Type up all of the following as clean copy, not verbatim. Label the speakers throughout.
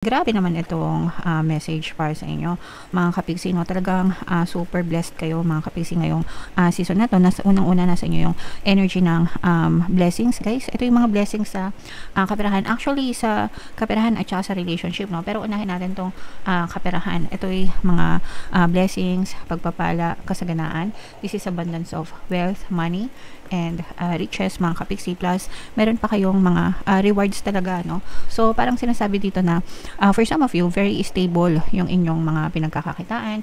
Speaker 1: Grabe naman itong message para sa inyo, mga kapiksi, no? Talagang super blessed kayo, mga kapiksi, ngayong season na to. Unang-una nasa inyo yung energy ng blessings, guys. Ito yung mga blessings sa kaperahan. Actually, sa kaperahan at saka sa relationship, no? Pero unahin natin tong kaperahan. Ito yung mga blessings, pagpapala, kasaganaan. This is abundance of wealth, money, and riches, mga kapiksi. Plus, meron pa kayong mga rewards talaga, no? So, parang sinasabi dito na for some of you, very stable yung inyong mga pinagkakakitaan.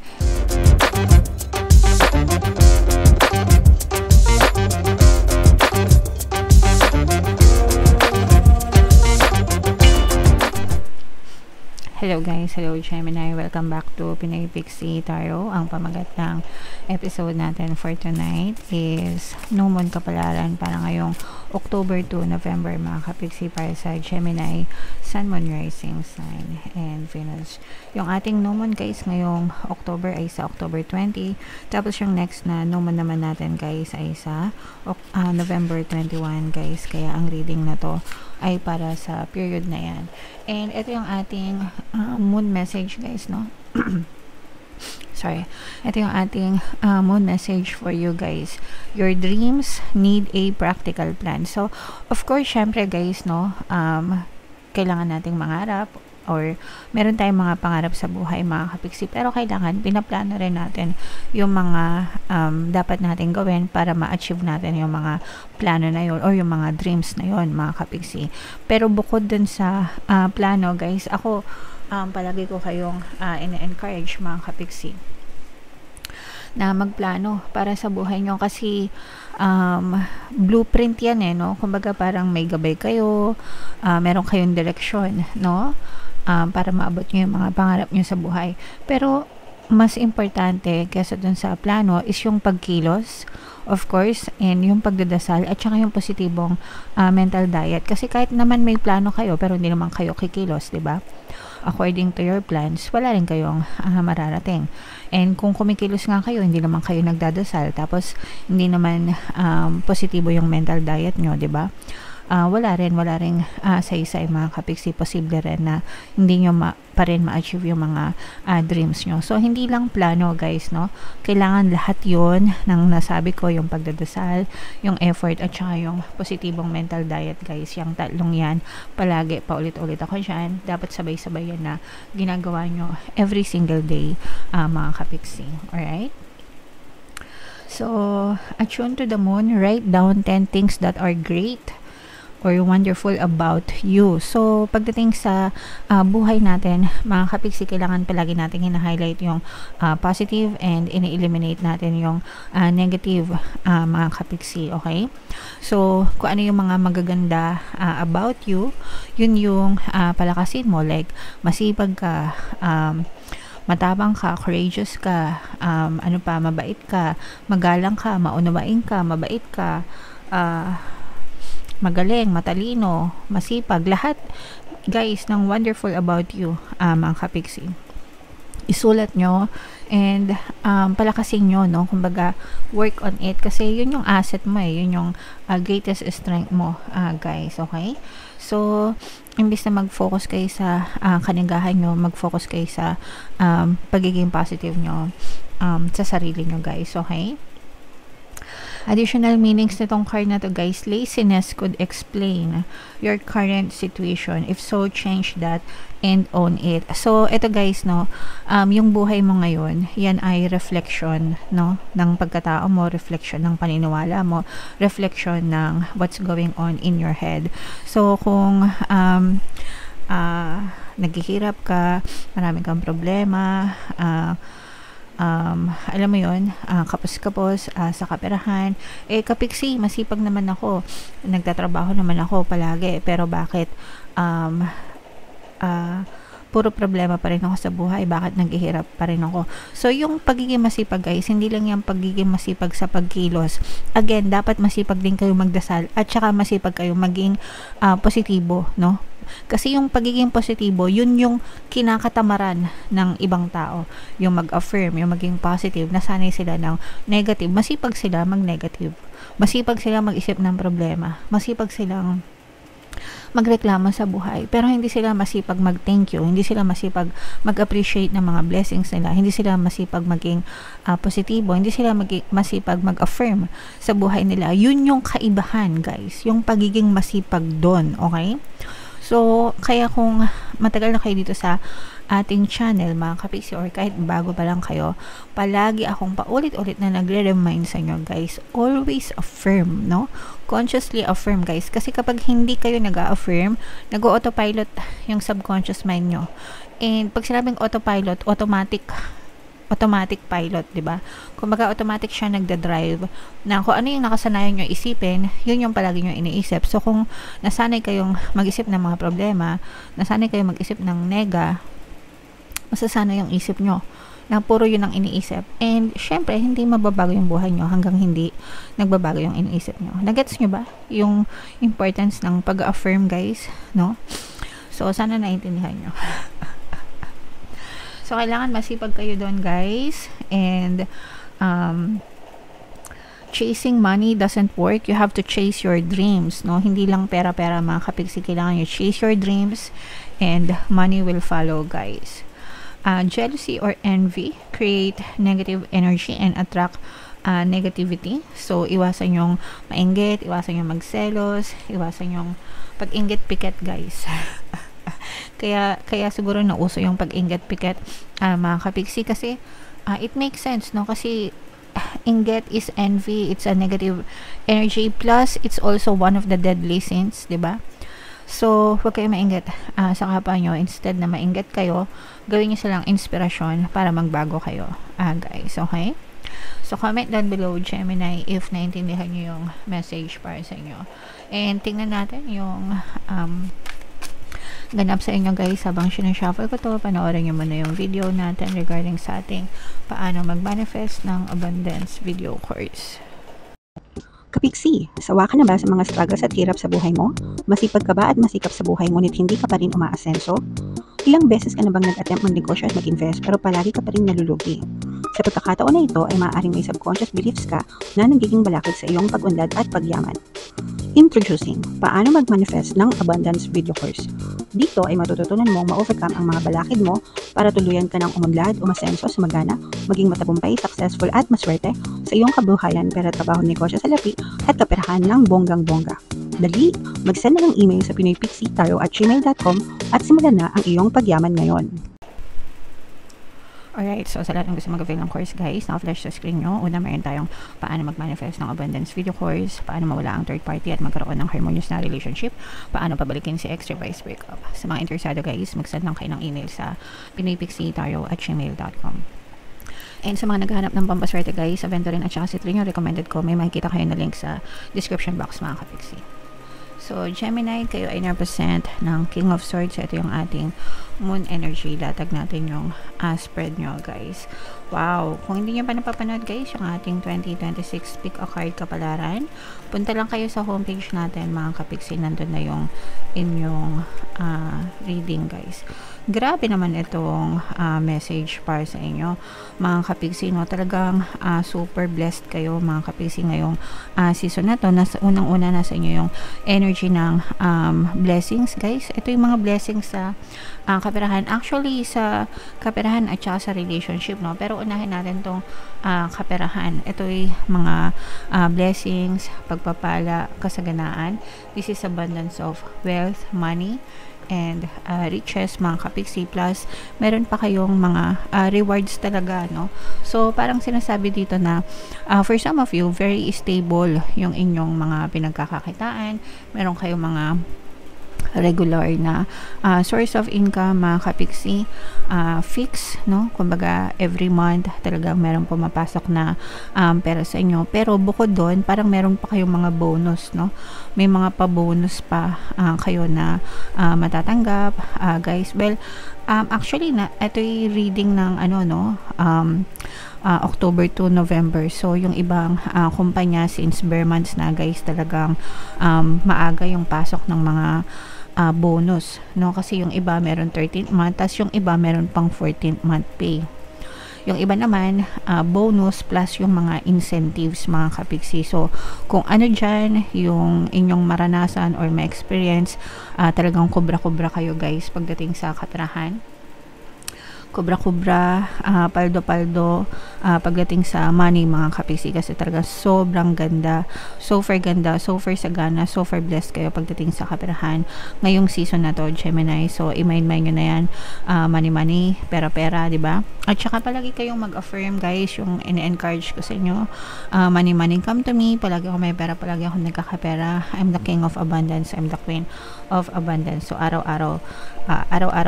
Speaker 1: Hello guys, hello Gemini, welcome back to Pinay Pixie Tarot. Ang pamagat ng episode natin for tonight is New Moon Kapalaran para ngayong October 2, November, mga kapixie, para sa Gemini, Sun, Moon, Rising Sign, and Venus. Yung ating New Moon, guys, ngayong October ay sa October 20. Tapos yung next na New Moon naman natin, guys, ay sa November 21, guys. Kaya ang reading na to ay para sa period na yan. And ito yung ating moon message, guys, no? Sorry. Ito yung ating moon message for you, guys. Your dreams need a practical plan. So, of course, syempre, guys, no? Kailangan nating mangarap or meron tayong mga pangarap sa buhay, mga kapiksi, pero kailangan pinaplano rin natin yung mga dapat natin gawin para ma-achieve natin yung mga plano na yun or yung mga dreams na yun, mga kapiksi. Pero bukod dun sa plano, guys, ako palagi ko kayong ina-encourage, mga kapiksi, na magplano para sa buhay nyo kasi blueprint yan, no? Kumbaga parang may gabay kayo, meron kayong direksyon, no? Para maabot nyo yung mga pangarap nyo sa buhay. Pero mas importante kaysa dun sa plano is yung pagkilos, of course, and yung pagdadasal at saka yung positibong mental diet. Kasi kahit naman may plano kayo pero hindi naman kayo kikilos, di ba? According to your plans, wala rin kayong mararating. And kung kumikilos nga kayo, hindi naman kayo nagdadasal, tapos hindi naman positibo yung mental diet nyo, di ba? Wala rin sa mga kapiksi, posible rin na hindi nyo pa rin ma-achieve yung mga dreams nyo. So, hindi lang plano, guys, no? Kailangan lahat yon ng nasabi ko, yung pagdadasal, yung effort, at saka yung positibong mental diet, guys. Yung tatlong yan, palagi, paulit-ulit ako dyan. Dapat sabay-sabay yan na ginagawa nyo every single day, mga kapiksi. Alright? So, attune to the moon, write down 10 things that are great or wonderful about you. So, pagdating sa buhay natin, mga kapiksi, kailangan palagi natin hina-highlight yung positive and ini-eliminate natin yung negative, mga kapiksi, okay? So, kung ano yung mga magaganda about you, yun yung palakasin mo. Like, masipag ka, matapang ka, courageous ka, mabait ka, magalang ka, maunawain ka, mabait ka, magaling, matalino, masipag, lahat, guys, ng wonderful about you, mga kapiksi, isulat nyo and palakasin nyo, no? Kumbaga, work on it kasi yun yung asset mo, yun yung greatest strength mo, guys, okay? So, imbis na mag-focus kayo sa kanigahan nyo, mag-focus kayo sa pagiging positive nyo sa sarili nyo, guys, okay? Additional meanings nitong card na to, guys. Laziness could explain your current situation. If so, change that and own it. So, ito, guys, no, yung buhay mo ngayon, yan ay reflection, no, ng pagkatao mo, reflection ng paniniwala mo, reflection ng what's going on in your head. So, kung naghihirap ka, marami kang problema, alam mo yun, kapos-kapos sa kaperahan, kapiksi, masipag naman ako, nagtatrabaho naman ako palagi, pero bakit puro problema pa rin ako sa buhay, bakit naghihirap pa rin ako? So, yung pagiging masipag, guys, hindi lang yung pagiging masipag sa pagkilos. Again, dapat masipag din kayo magdasal at saka masipag kayo maging positibo, no? Kasi yung pagiging positibo, yun yung kinakatamaran ng ibang tao. Yung mag-affirm, yung maging positive, nasanay sila ng negative. Masipag sila mag-negative. Masipag sila mag-isip ng problema. Masipag silang magreklamo sa buhay, pero hindi sila masipag mag-thank you, hindi sila masipag mag-appreciate ng mga blessings nila, hindi sila masipag maging positibo, hindi sila masipag mag-affirm sa buhay nila. Yun yung kaibahan, guys, yung pagiging masipag doon, okay? So, kaya kung matagal na kayo dito sa ating channel, mga kapiksi, or kahit bago pa lang kayo, palagi akong paulit-ulit na nagre-remind sa inyo, guys, always affirm, no? Consciously affirm, guys, kasi kapag hindi kayo nag-affirm, nag-autopilot yung subconscious mind nyo. And pag sinabing autopilot, automatic pilot, di ba? Kumbaga automatic siya nagda-drive na kung ano yung nakasanayan nyo isipin, yun yung palagi nyo iniisip. So kung nasanay kayong mag-isip ng mga problema, nasanay kayong mag-isip ng nega, masasana yung isip nyo na puro yun ang iniisip. And syempre, hindi mababago yung buhay nyo hanggang hindi nagbabago yung iniisip nyo. Nagets nyo ba yung importance ng pag-affirm, guys? No? So, sana naintindihan nyo. So, kailangan masipag kayo doon, guys. And, chasing money doesn't work. You have to chase your dreams, no? Hindi lang pera-pera, mga kapiksi. Kailangan you chase your dreams and money will follow, guys. Jealousy or envy create negative energy and attract negativity. So, iwasan yung mainggit, iwasan yung magselos, iwasan yung pag-inggit piket, guys. kaya siguro nauso yung pag-inggit piket, mga kapiksi, kasi it makes sense, no? Kasi inggit is envy, it's a negative energy, plus it's also one of the deadly sins, diba? So, huwag kayo mainggit sa kapwa nyo. Instead na mainggit kayo, gawin nyo silang inspirasyon para magbago kayo, guys. Okay? So, comment down below, Gemini, if naintindihan nyo yung message para sa inyo. And tingnan natin yung ganap sa inyo, guys, habang sinashuffle ko to. Panoorin nyo muna yung video natin regarding sa ating paano mag-manifest ng abundance video course.
Speaker 2: Kapiksi, sawa ka na ba sa mga struggles at hirap sa buhay mo? Masipag ka ba at masikap sa buhay ngunit hindi ka pa rin umaasenso? Ilang beses ka na bang nag-attempt mag-negosyo at mag-invest pero palagi ka pa rin nalulugi? Sa pagkakataon na ito ay maaaring may subconscious beliefs ka na nagiging balakid sa iyong pag-unlad at pagyaman. Introducing, paano mag-manifest ng abundance video course. Dito ay matututunan mong ma-overcome ang mga balakid mo para tuluyan ka ng umunlad, umasenso, sumagana, maging matagumpay, successful at maswerte sa iyong kabuhayan, pera, trabaho, negosyo sa lapi at kaperahan ng bonggang-bongga. Dali, mag-send na ng email sa pinoypixie@gmail.com at simulan na ang iyong pagyaman ngayon.
Speaker 1: Alright, so sa lahat ng gusto mag-avail ng course, guys, na-flash sa screen nyo. Una, mayroon tayong paano mag-manifest ng abundance video course, paano mawala ang third party at magkaroon ng harmonious na relationship, paano pabalikin si ex or vice breakup. Sa mga interesado, guys, mag-send lang kayo ng email sa pinoypixie@gmail.com. And sa mga naghahanap ng pampaswerte, guys, sa Venturin at saka si Trino, recommended ko, may makikita kayo na link sa description box, mga kapiksi. So, Gemini, kayo ay represent ng King of Swords. Ito yung ating moon energy. Latag natin yung spread nyo, guys. Wow! Kung hindi nyo pa napapanood, guys, yung ating 2026 Pick a Card Kapalaran, punta lang kayo sa homepage natin, mga kapiksi. Nandun na yung inyong reading, guys. Grabe naman itong message para sa inyo, mga kapiksi, no? Talagang super blessed kayo, mga kapiksi, ngayong season na to. Unang-una nasa inyo yung energy ng blessings, guys. Ito yung mga blessings sa kaperahan. Actually, sa kaperahan at saka sa relationship, no? Pero unahin natin tong kaperahan. Ito yung mga blessings, pagpapala, kasaganaan. This is abundance of wealth, money, and riches, mga kapiksi, plus meron pa kayong mga rewards talaga, no? So parang sinasabi dito na for some of you, very stable yung inyong mga pinagkakakitaan, meron kayong mga regular na source of income, mga kapiksi, fix, no? Kumbaga every month talagang meron pumapasok na pera sa inyo. Pero bukod doon, parang meron pa kayong mga bonus, no? May mga pa-bonus pa kayo na matatanggap, guys. Well, actually, ito yung reading ng October to November. So, yung ibang kumpanya, since bare months na, guys, talagang maaga yung pasok ng mga bonus, no? Kasi yung iba meron 13th month, tas yung iba meron pang 14th month pay. Yung iba naman, bonus plus yung mga incentives mga kapiksi. So, kung ano dyan, yung inyong maranasan or ma-experience, talagang kubra-kubra kayo guys pagdating sa kaperahan. Kubra-kubra, paldo-paldo, pagdating sa money mga kapiksi, kasi talaga sobrang ganda, super sagana, super blessed kayo pagdating sa kaperahan ngayong season na to, Gemini. So i-mind nyo na yan, money, pera, di ba? At saka palagi kayong mag-affirm guys, yung in-encourage ko sa inyo, money, come to me, palagi ako may pera, palagi ako nagkakapera, I'm the king of abundance, I'm the queen of abundance. So araw-araw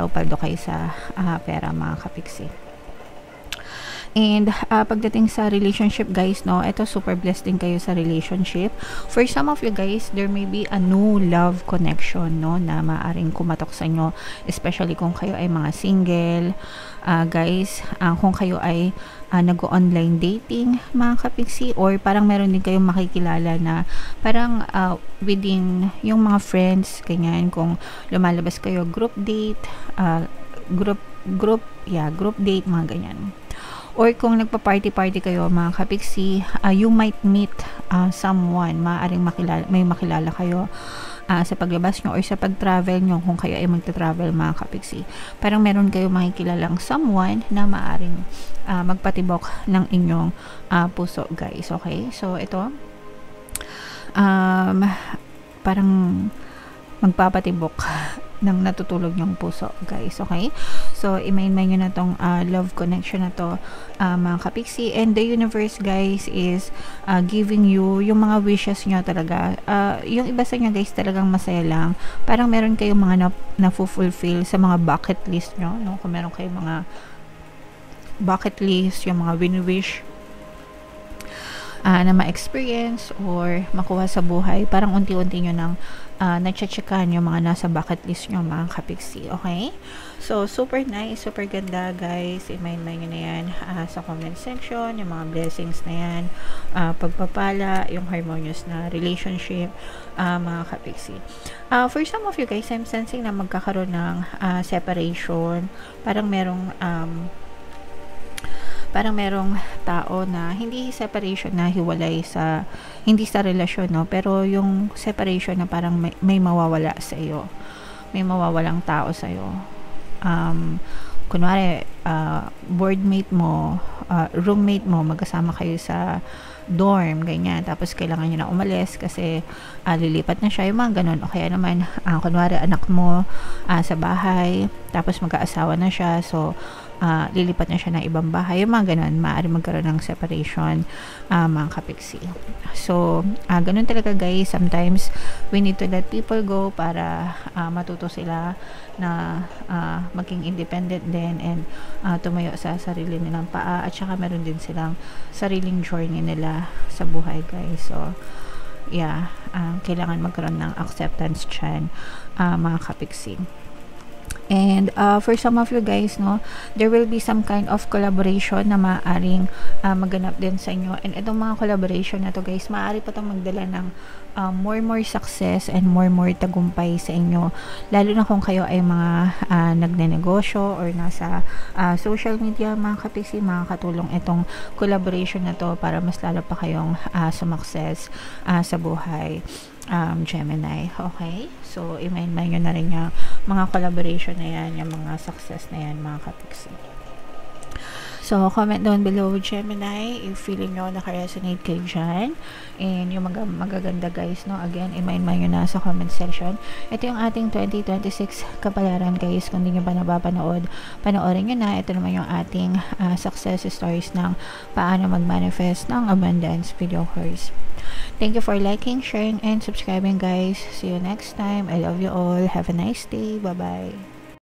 Speaker 1: paldo kayo sa pera mga kapiksi. And pagdating sa relationship guys, no, ito super blessed din kayo sa relationship. For some of you guys, there may be a new love connection, no, na maaring kumatok sa inyo, especially kung kayo ay mga single. Guys, kung kayo ay nag-online dating mga kapiksi, or parang meron din kayong makikilala na parang within yung mga friends, ganyan, kung lumalabas kayo group date, group date, mga ganyan. Or kung nagpa-party kayo mga kapiksi, you might meet someone, maaaring may makilala kayo sa paglabas nyo or sa pag-travel nyo, kung kayo ay magta-travel mga kapiksi. Parang meron kayo makikilalang someone na maaaring magpatibok ng inyong puso guys. Okay? So ito, parang magpapatibok ng natutulog yung puso guys. Okay, so i-mind nyo na tong love connection na to mga kapiksi, and the universe guys is giving you yung mga wishes nyo talaga. Yung iba sa inyo guys talagang masaya lang, parang meron kayong mga na-fulfill sa mga bucket list nyo, no? Kung meron kayong mga bucket list, yung mga win-wish na ma-experience or makuha sa buhay, parang unti-unti nyo nang na-checkan yung mga nasa bucket list nyo mga kapiksi. Okay? So, super nice, super ganda guys. I-mind nyo na yan sa comment section, yung mga blessings na yan, pagpapala, yung harmonious na relationship mga kapiksi. For some of you guys, I'm sensing na magkakaroon ng separation. Parang merong tao na hindi separation na hiwalay hindi sa relasyon, no, pero yung separation na parang may mawawala sa iyo, may mawawalang tao sa iyo. Kunwari boardmate mo, roommate mo, magkasama kayo sa dorm, ganyan, tapos kailangan nyo na umalis kasi lilipat na siya, yung mga ganun. O kaya naman kunwari anak mo sa bahay, tapos mag-aasawa na siya, so lilipat na siya ng ibang bahay, yung mga ganun, maaari magkaroon ng separation mga kapiksi. So ganun talaga guys, sometimes we need to let people go para matuto sila na maging independent din, and tumayo sa sarili nilang paa, at saka meron din silang sariling journey nila sa buhay guys. So yeah, kailangan magkaroon ng acceptance dyan mga kapiksi. And for some of you guys, no, there will be some kind of collaboration na maaaring maganap din sa inyo. And itong mga collaboration na to guys, maaari pa itong magdala ng more success and more tagumpay sa inyo. Lalo na kung kayo ay mga nagnenegosyo or nasa social media mga kapiksi, makakatulong itong collaboration na to para mas lalo pa kayong sumakses sa buhay. Gemini. Okay? So, i-mind nyo na rin yung mga collaboration na yan, yung mga success na yan, mga kapiksi. So, comment down below, Gemini, if feeling nyo naka-resonate kayo dyan. And yung magaganda guys, no, again, i-mind nyo na sa comment section. Ito yung ating 2026 kapalaran guys. Kung hindi nyo pa napapanood, panoorin nyo na. Ito naman yung ating success stories ng paano mag-manifest ng abundance video course. Thank you for liking, sharing, and subscribing guys. See you next time. I love you all. Have a nice day. Bye-bye.